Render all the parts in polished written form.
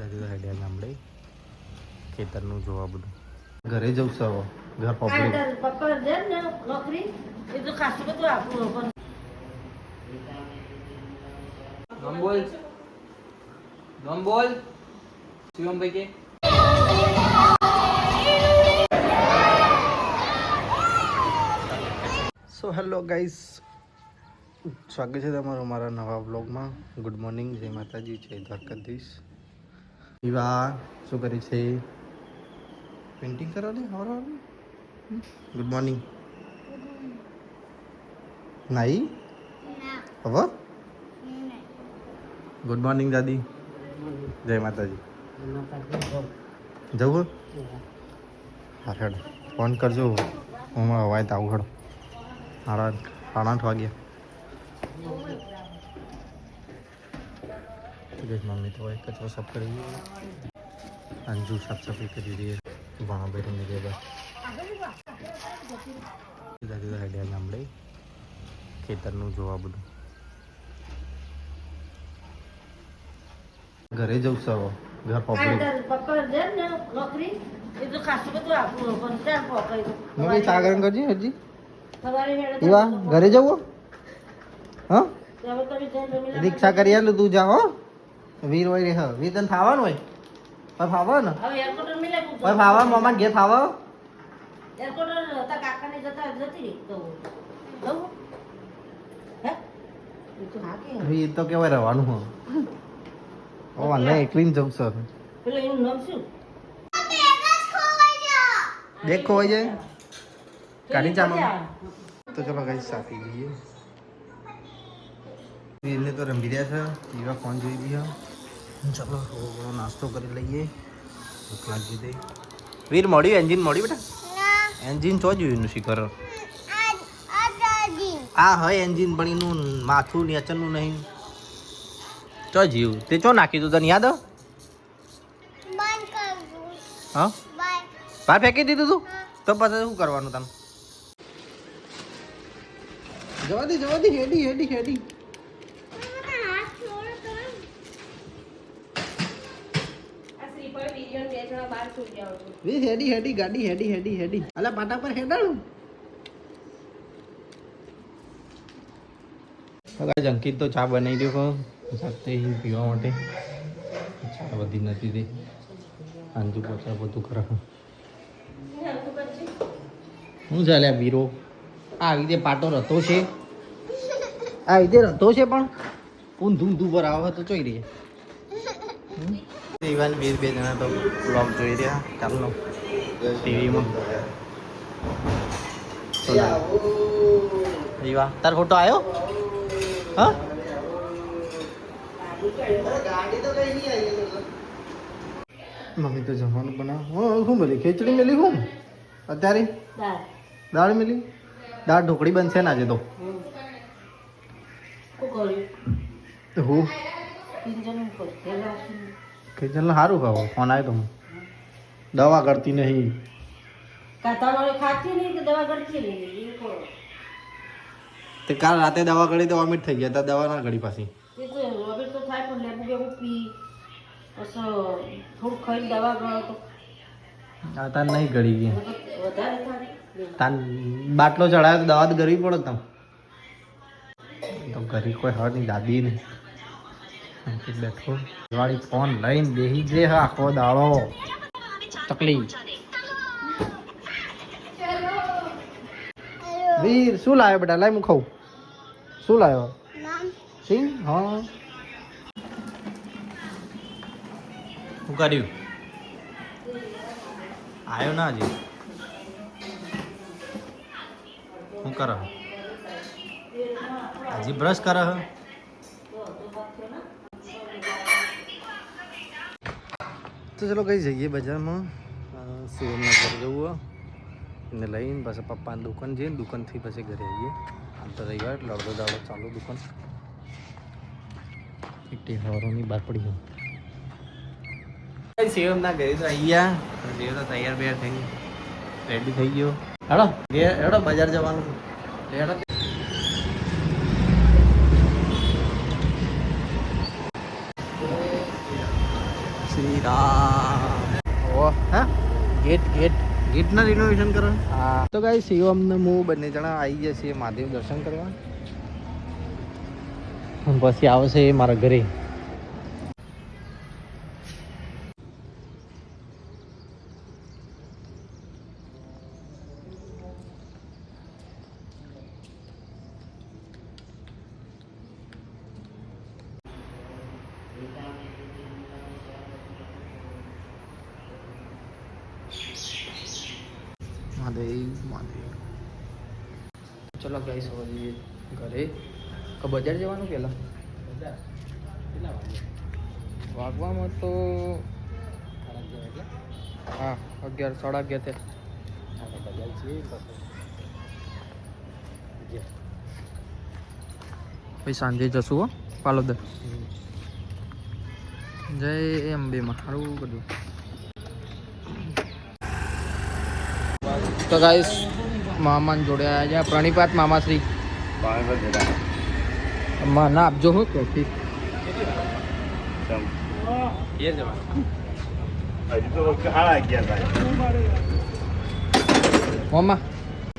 હેડ્યા ગામડે ખેતરનું જોવા બધું ઘરે જવું સર ઘર પકડી નોકરી એ તો ખાસું બધું આપણું ગમ બોલ શિવમભાઈ કે સો હેલો ગાઈસ, સ્વાગત છે તમારું અમારા નવા બ્લોગમાં. ગુડ મોર્નિંગ, જય માતાજી, જય દ્વારકાધીશ. વિવાહ શું કરી છે? પેઇન્ટિંગ કરવાની હવારવાની. Good morning. નાઈ હવે ગુડ મોર્નિંગ દાદી, જય માતાજી. જવું હા હેડ ફોન કરજો, હું હવાય તો આવું હેડ. 8:30 વાગ્યા. મમ્મી તો કચરો સાફ કરી દઈએ, અંજુ સાફ સફાઈ કરી દઈએ, ભણો બેઠીને ગયા દાદી હેડ્યા ગામડે ખેતરનું જોવા બધું. ઘરે જવું સર ઘર પકડી નોકરી એ તો ખાસું બધું આપણું મમ્મી ચા ગરમ કરજી હજી. સવારે એવા ઘરે જવું હા રિક્ષા કરી આલું તું જા હો. વીર હોય રે વીર તને ફાવાનું હોય પણ ફાવ ને પણ ફાવ મમ્મા ઘેર ફાવ કાકાને જતા જતી વીર તો કેવાય રહેવાનું હો. ઓ વાંધો એકલી ને જવું સર. પેલા એનું નામ શું? દેખ ખોવાઈ જાય કાઢી ચામાં. તો ચલો ગાઈસ સાફી ગઈએ. વીરને તો રમી રહ્યા છે, એવા ફોન જોઈ રહ્યા. ચલો થોડો નાસ્તો કરી લઈએ, ભૂખ લાગી દે. વીર મળ્યું એન્જિન મળ્યું બેટા? એન્જિન ચો જોયું શીખર આ હોય એન્જિન પણ એનું માથું નેચરનું નહીં. ચો જીવ તે ચો નાખી તું તને યાદ? હા બહાર ફેંકી દીધું તું તો પછી શું કરવાનું તને? જવા દે હેડી હેડી હેડી. હેડી હેડી ગાડી હેડી હેડી હેડી. અલા પાટા પર હેડાડું. અંકિત તો ચા બનાવી દો જાતે પીવા માટે. ચા બધી નથી દે. અંજુ પોચા બધું કરે. શું ચાલ્યા વીરો? આ રીતે પાટો રતો છે, આ રીતે રતો છે પણ પૂન ધૂમ ધૂમ પર આવે તો જોઈ રહીએ. ઇવાન બે જણા તો બ્લોગ જોઈ રહ્યા ચાલનો ટીવીમાં. વિવાહ તાર ફોટો આવ્યો? હા મમ્મી તો જમવાનું બનાવ. શું મળી? ખીચડી મેલી. શું અત્યારે દાળ મેલી? દાળ ઢોકળી બનશે ને આજે તો. હું ખીચડી સારું ખાવ. ફોન આવ્યો તો દવા કરતી નહીં. તે કાલ રાતે દવા કરી તો વોમિટ થઈ ગયા. દવા ના કરી પાછી. તાર નહીં ગળી ગઈ. તાર બાટલો ચડાવ્યો તો દવા તો કરવી પડે તમે તો ઘરી કોઈ હર નહીં. દાદી નહીં બેઠો દિવાળી ફોન લઈને બેસી જે આખો દાડો તકલીફ. વીર શું લાવ્યો બેટા? લાય હું ખાઉં. શું લાવ્યો? સિંગ. હા શું કર્યું? આવ્યો ના હજી? શું કરે? હજી બ્રશ કરે? તો ચલો કઈ જઈએ બજારમાં. શિવમના ઘર જવું એને લઈને પછી પપ્પાની દુકાન જઈને દુકાનથી પછી ઘરે આવીએ. આમ તો રવિવાર એટલે અડધો દાડો ચાલુ દુકાન. એકટી હવારોની બહાર પડી ગયું. શિવમના ઘરે તો અહીંયા શિવ તો તૈયાર બૈયાર થઈ રેડી થઈ ગયો. હેડો હેડો બજાર જવાનું. હેડો શ્રી રામ ઓ હા ગેટના રિનોવેશન કરો. હા. તો ગાઈસ શિવમ ને હું બંને જણા આવી ગયા છીએ મહાદેવ દર્શન કરવા. પછી આવશે એ મારા ઘરે. મહાદેવ. ચલો ગાઈસ હવે ઘરે બજાર જવાનું પેલા વાગવામાં તો હા 11 સાડા 11 તે પછી સાંજે જશું હો પાલોદર. જય અંબે માં સારું બધું. તો ગાઈસ મામા જોડે આવ્યા પ્રણીપાત મામાશ્રી ના આપજો હો કોફી. મામા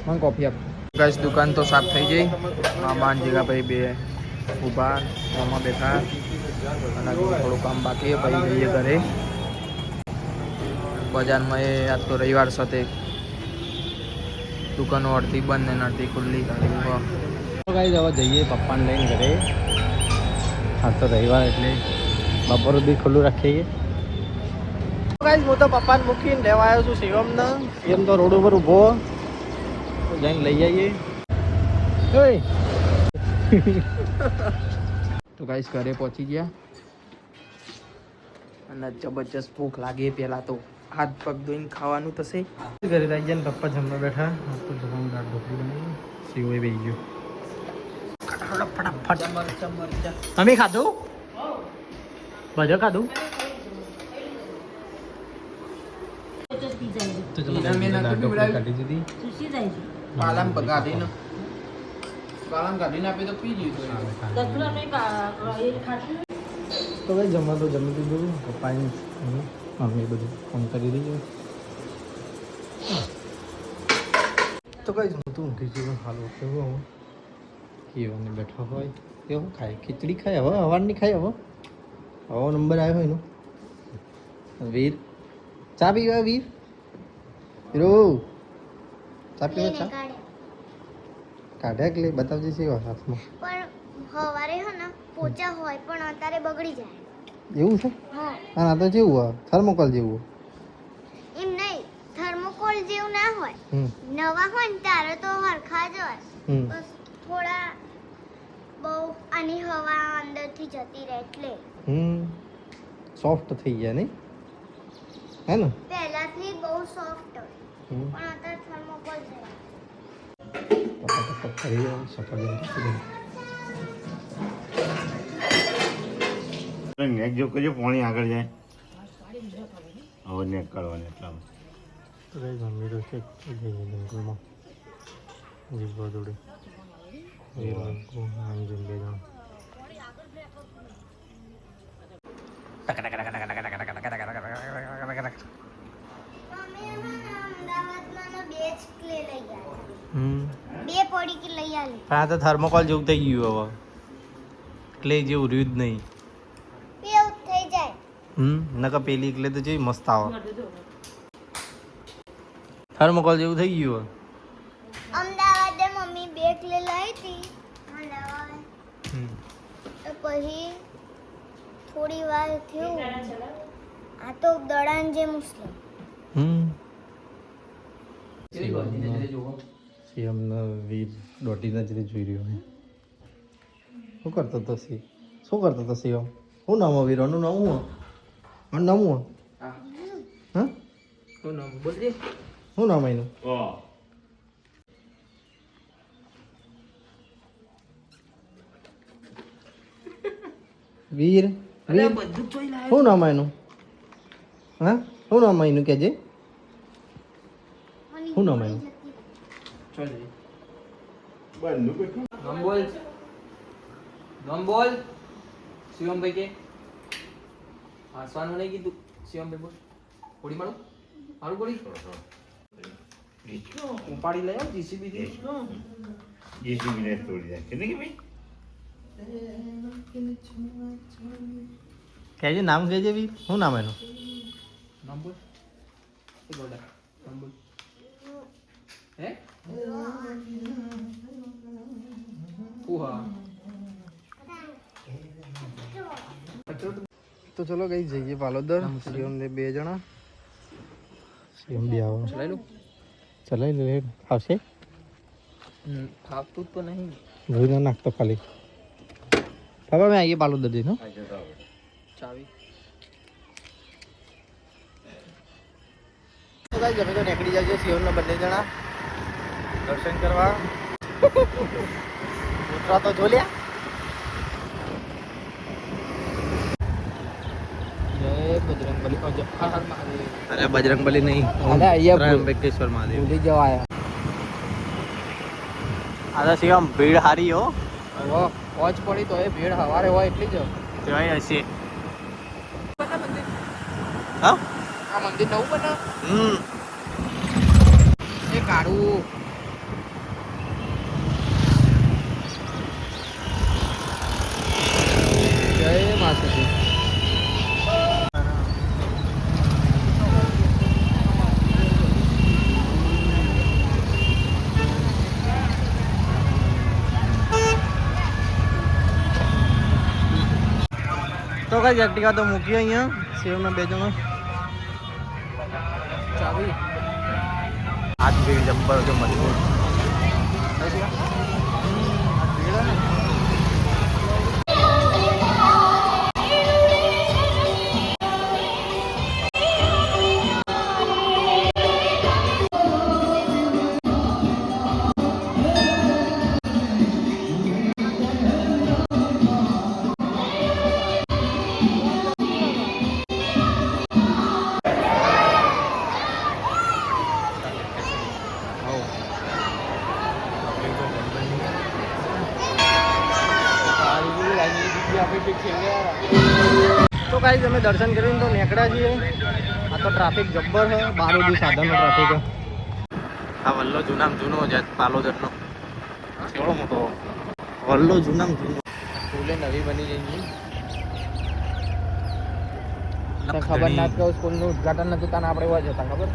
મને કોફી આપ. ગાઈસ દુકાન તો સાફ થઈ ગઈ. મામા અને જીગાભાઈ બે ઊભા મામા બેઠા અને થોડું કામ બાકી પછી જઈએ ઘરે. બજારમાં એ આજ તો રવિવાર સાથે દુકાનો અડધી બંધ ને અડધી ખુલ્લી. ગાઈસ હવે જઈએ પપ્પાને લઈને ઘરે. આજ તો રવિવાર એટલે બપોર સુધી ખુલ્લું રાખીએ. ગાઈસ હું તો પપ્પાને મૂકીને લેવા આવ્યો છું શિવમને. એમ તો રોડ ઉપર ઊભો તો જઈને લઈ જઈએ. તો ગાઈસ ઘરે પહોંચી ગયા અને જબરજસ્ત ભૂખ લાગે. પહેલાં તો હાથ પગ ધોઈને ખાવાનું થશે. ઘરે આવી ગયા ને પપ્પા જમવા બેઠા. તો જમવાનું દાળ ઢોકળી બનાવી. શિવએ બેસી ગયો ફટાફટ. તમે ખાધું બધું ખાધું. તો દાળ ઢોકળી કાઢી દીધી. સુશી જાય છે. પાલમ કાઢીને આપે તો પી જઈએ. દસરા મેં એ ખાતું તો ભાઈ જમવા તો જમી દીધું. પપ્પાની મમ્મી બધું ફોન કરી દીધું. તો કઈ હું તો ઊંઘી ગયું. હાલ કેવું હવે કેવાને બેઠો હોય કેવું ખાય ખીચડી ખાય. હવે હવારની ખાય. હવે નંબર આવ્યો હોય એનો. વીર ચા પીવા વીર હીરો ચા પીવા ચા કાઢ્યા કે બતાવજે છે હાથમાં. પણ હવારે હે ને પોચા હોય પણ અત્યારે બગડી જાય. એવું છે હા હા આ તો જેવું હોય થર્મોકોલ જેવું. એમ નહીં થર્મોકોલ જેવું ના હોય. હમ નવા હોય ને ત્યારે તો હરખા જ હોય. હમ બસ થોડા બહુ આની હવા અંદરથી જતી રહે એટલે સોફ્ટ થઈ ગયા નહીં હે ને. પહેલાથી બહુ સોફ્ટ હોય હમ પણ અત્યારે થર્મોકોલ છે. ફટાફટ કરી સફરજન નેક જો કરજો પાણી આગળ જાય હવે નેક કરવાની એટલા તો કઈ મમ્મી તો છે જઈએ જંગલમાં જીવવા જોડે બે જણ. મમ્મી અમદાવાદમાં બે જ ક્લે લઈ આવ્યા. હમ બે પડીકી લઈ આવી. પણ આ તો થર્મોકોલ જેવું થઈ ગયું. હવે ક્લે જેવું રહ્યું જ નહીં. એવું થઈ જાય. નકર પેલી ક્લે તો જેવી મસ્ત આવે. થર્મોકોલ જેવું થઈ ગયું. અમદાવાદે મમ્મી બે ક્લે લાવી હતી અમદાવાદ. તો પછી થોડી વાર થયું આ તો દડાન જે મુસ્લિમ. શિવમને વીર દોઢી નજરે જોઈ રહ્યો હોય. શું કરતો હતો શિવ? શું કરતો હતો શિવમ? શું નામ હોય વીરોનું નામ હું મારું નામ હું હા હા શું નામ બોલજે. શું નામ એનું? વીર વીર બધું જોઈ લાવે. શું નામ એનું? હા શું નામ એનું કહેજે. શું નામ એનું? ચાલ બંધુ કેટલું નામ બોલ. નામ બોલ. શિવમભાઈ કે હસવાનું નહીં કીધું. શિવમ બે બોલ ગોળી મારો મારું ગોળી ઉપાડી લઈ આવ જીસીબી થી જેસીબી ને તોડી જાય કે નહીં ભાઈ કહેજે નામ કહેજે બી શું નામ એનું નામ બોલ એ ગોડા નામ બોલ હે ઉહા તો ચલો કઈ જઈએ પાલોદર શિવમ ને 2 જણા શિવમ બી આવો ચલાઈ લો ચલાઈ લે આવશે થાપતું તો નહીં જોઈ ના નાખતો ખાલી બાબા મેં આવીએ પાલોદર જઈને ચાવી તો ગાઈસ અમે તો નીકળી જાય છે શિવમના 2 જણા દર્શન કરવા ઉતરા તો જો લ્યા જય બજરંગબલી હર હર મહાદેવ અરે બજરંગબલી નહીં અરે અહીંયા ત્રંબકેશ્વર મહાદેવ ભૂલી જવાયા આ તો શિવમ ભીડ હારી હો હવે પહોંચ પડી તો એ ભીડ હવારે હોય એટલી જ કહેવાય હશે મંદિર હા આ મંદિર નવું બના એ કાઢું જય માતાજી તો કઈ એક્ટિવા તો મૂકી અહીંયા શિવના 2 જણો ચાવી હાથ ભીડ જબ્બર જો મજબૂત તો ગાઈસ અમે દર્શન કરીને તો નીકળ્યા છીએ આ તો ટ્રાફિક જબ્બર છે 12 દી સાધનનો ટ્રાફિક આ વલ્લો જૂનામ જૂનો છે પાલોદરનો કેવડો મોટો વલ્લો જૂનામ જૂનો સ્કૂલે નવી બની ગઈ છે ખબર ના કે સ્કૂલનું ઉદ્ઘાટન નતું તાને આપણે એવા જતા ખબર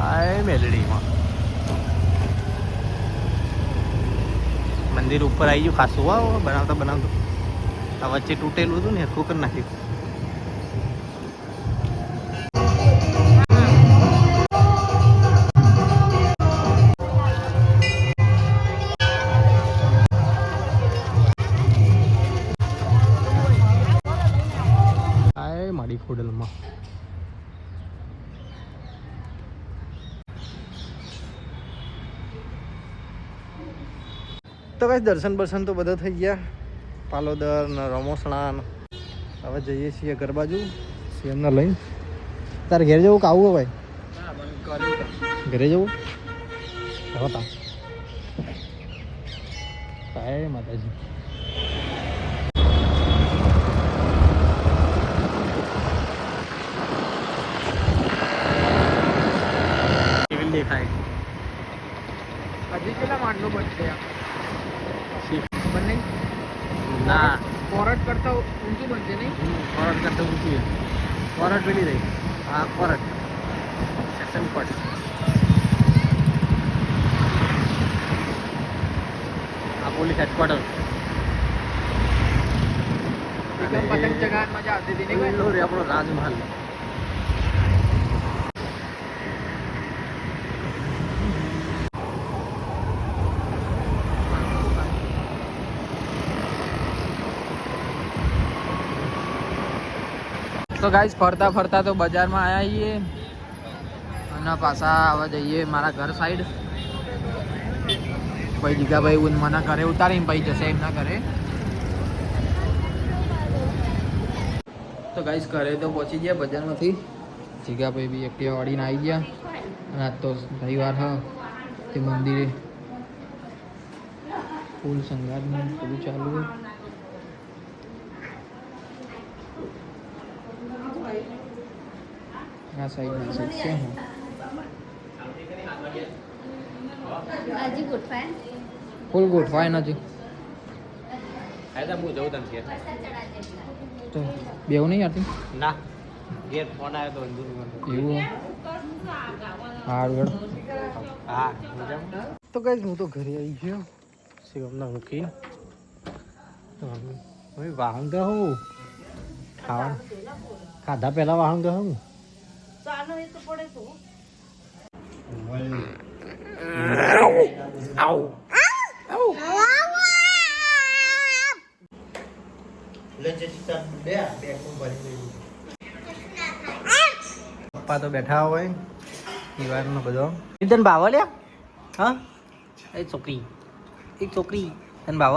આય મેલડીમાં મંદિર ઉપર આવી ગયું ખાસું આવો બનાવતા આ વચ્ચે તૂટેલું હતું ને હરખું કરી નાખ્યું આય મારી ખોડલમાં તો કઈ દર્શન બર્શન તો બધા થઈ ગયા પાલોદર ને રમોસણા હવે જઈએ છીએ ઘર બાજુ સીએમને લઈને તારે ઘેર જવું કે આવું ભાઈ ઘરે જવું હોતા કાય માતાજી કેવી દેખાય હજી કેટલા માટલો બનશે બંને ના કોરટ કરતા ઊંચું બનશે નહીં કોરટ કરતા ઊંચી કોરટ પેલી રહી હા કોરટ સેક્શન કોટ આ પોલીસ હેડક્વાર્ટર એકદમ પતંગ ચગાવવાની મજા આવતી હતી નહીં પેલો રે આપણો રાજમહલ તો ગાઈસ ફરતા ફરતા તો બજારમાં આવ્યા છીએ અને પાછા હવે જઈએ મારા ઘર સાઈડ પછી જીગાભાઈ મને ઘરે ઉતારીને પછી જશે એમના ઘરે તો ગાઈસ ઘરે તો પહોંચી ગયા બજારમાંથી જીગાભાઈ બી એક્ટિવા વાળીને આવી ગયા અને આજ તો રવિવાર હ તે મંદિરે ફૂલ સંગારનું બધું ચાલુ. આ સાઈડ છે હું હજી ગોઠવાય ફૂલ ગોઠવાય નથી હું જવું તને ઘેર તો બેવું નહીં આરતી ના ઘેર ફોન આવ્યો તો અંજુ એવું સારું હા મજામાં. તો કઈ હું તો ઘરે આવી ગયો. શિવમને મૂકીને હવે વાહન ગયું ખાવા ખાધા પહેલા વાહન ગયું ચાલો એ તો પડે તો પપ્પા તો બેઠા હોય દિવાળનો બધો તને ભાવ લ્યા હા એ છોકરી તને ભાવ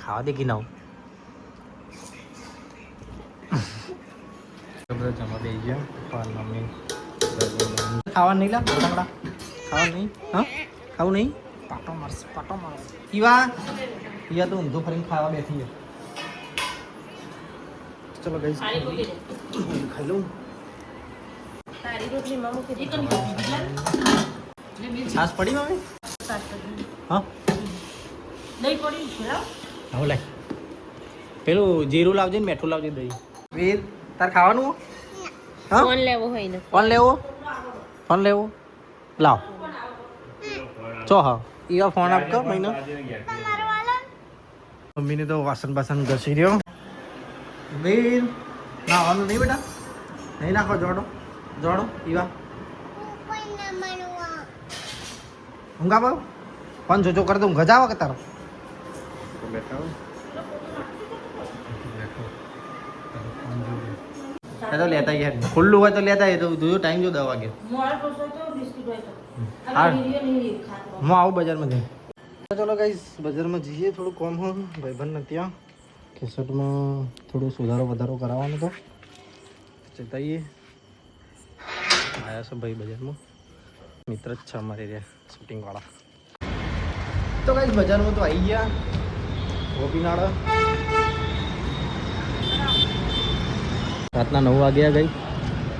ખાવા દે કે ના બધા જમા બે ગયા પપ્પા મમ્મી ખાવા નહીં લા ખાવા નહીં હા ખાવું નહીં પાટો મારસ પીવા તો ઊંધો ફરીને ખાવા બેઠી છે. ચલો ગઈ સારી મૂકી દે ખાઈ લઉં. તારી રોટલીમાં મૂકી દે છાશ પડી મમ્મી હા દહીં પડી ખીલાવ હવે લાય પેલું જીરું લાવજે ને મીઠું લાવજે દહીં. વીર તાર ખાવાનું હા ફોન લેવો હોય ને ફોન લેવો લાવ ચો હા ઈવા ફોન આપતો મહિનો મમ્મીને તો વાસણ બાસણ ઘસી રહ્યો. વીર નાવાનું નહીં બેટા નહીં નાખો જોડો ઈવા ઊંઘા પાવ ફોન જોજો કર તો ઊંઘ જ આવે કે તારો તો લેતા યાર ખુલ્લું હોય તો લેતા તો જોજો ટાઈમ જો 10 વાગે મોડા પડશો તો બિસ્કિટ હોય તો હા. આ વિડિયો નહીં ખાતો હું આવું બજારમાં જઈ ચલો ગાઈસ બજારમાં જઈએ થોડું કોમ હોય ભાઈબંધને ત્યાં કેસેટમાં થોડો સુધારો વધારો કરાવવાનો હતો જતા આવીએ. આવ્યા છે ભાઈ બજારમાં મિત્ર જ છે અમારી રહ્યા શૂટિંગવાળા. તો ગાઈસ બજારમાં તો આવી ગયા ગોપીનાળા રાતના 9 વાગ્યા ગઈ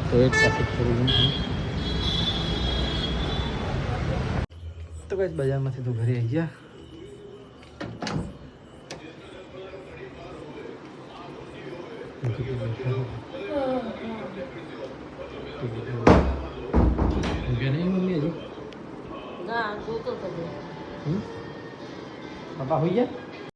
તો એક ટ્રાફિક થોડું તો કઈ બજારમાંથી તો ઘરે આવી ગયા. ના જોતો તો પપ્પા હોઈ ગયા